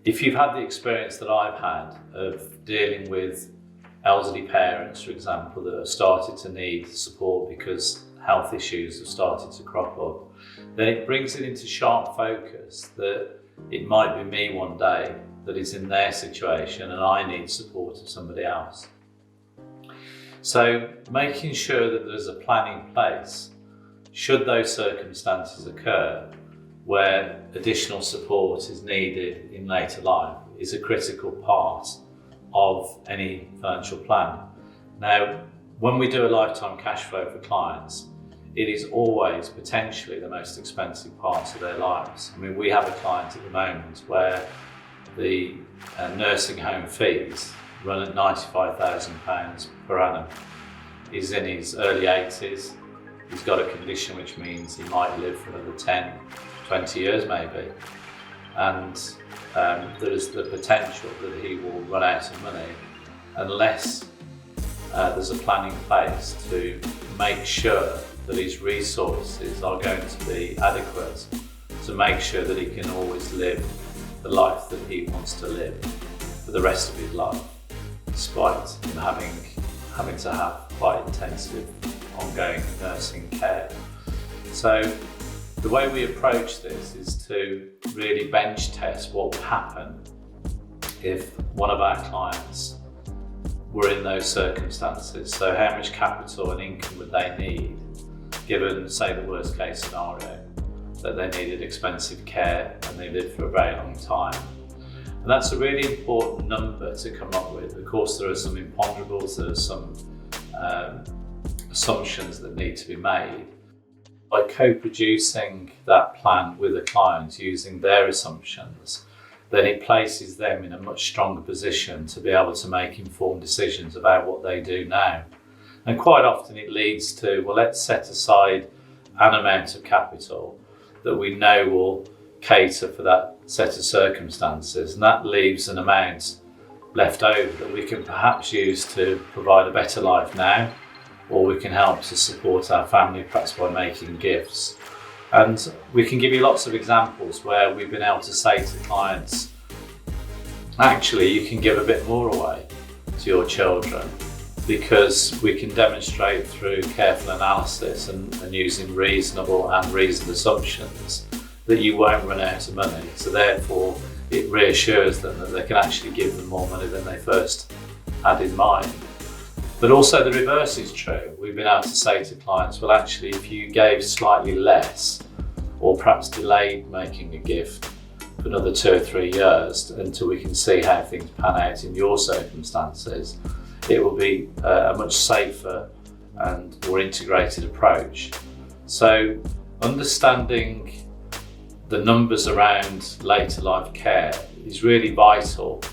If you've had the experience that I've had of dealing with elderly parents, for example, that have started to need support because health issues have started to crop up, then it brings it into sharp focus that it might be me one day that is in their situation and I need support of somebody else. So making sure that there's a plan in place should those circumstances occur where additional support is needed in later life is a critical part of any financial plan. Now, when we do a lifetime cash flow for clients, it is always potentially the most expensive parts of their lives. I mean, we have a client at the moment where the nursing home fees run at £95,000 per annum. He's in his early 80s. He's got a condition which means he might live for another 10, 20 years maybe. And there is the potential that he will run out of money unless there's a plan in place to make sure that his resources are going to be adequate to make sure that he can always live the life that he wants to live for the rest of his life, despite him having to have quite intensive ongoing nursing care. So the way we approach this is to really bench test what would happen if one of our clients were in those circumstances. So how much capital and income would they need, given, say, the worst case scenario, that they needed expensive care and they lived for a very long time. And that's a really important number to come up with. Of course, there are some imponderables, there are some assumptions that need to be made. By co-producing that plan with a client using their assumptions, then it places them in a much stronger position to be able to make informed decisions about what they do now. And quite often it leads to, well, let's set aside an amount of capital that we know will cater for that set of circumstances, and that leaves an amount left over that we can perhaps use to provide a better life now, or we can help to support our family perhaps by making gifts. And we can give you lots of examples where we've been able to say to clients, actually you can give a bit more away to your children, because we can demonstrate through careful analysis and using reasonable and reasoned assumptions that you won't run out of money. So therefore it reassures them that they can actually give them more money than they first had in mind. But also the reverse is true. We've been able to say to clients, well, actually, if you gave slightly less or perhaps delayed making a gift for another 2 or 3 years until we can see how things pan out in your circumstances, it will be a much safer and more integrated approach. So understanding the numbers around later life care is really vital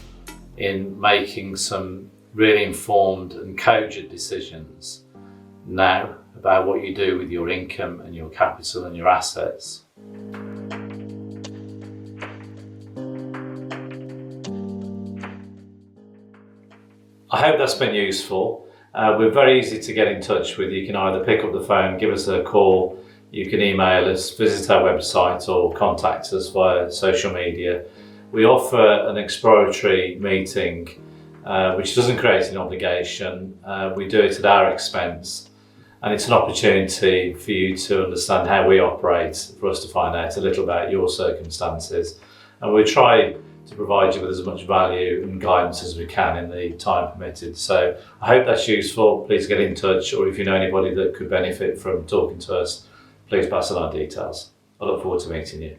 in making some really informed and cogent decisions now about what you do with your income and your capital and your assets. I hope that's been useful. We're very easy to get in touch with. You can either pick up the phone, give us a call, you can email us, visit our website, or contact us via social media. We offer an exploratory meeting which doesn't create an obligation. We do it at our expense, and it's an opportunity for you to understand how we operate, for us to find out a little about your circumstances, and we try to provide you with as much value and guidance as we can in the time permitted. So I hope that's useful. Please get in touch, or if you know anybody that could benefit from talking to us, please pass on our details. I look forward to meeting you.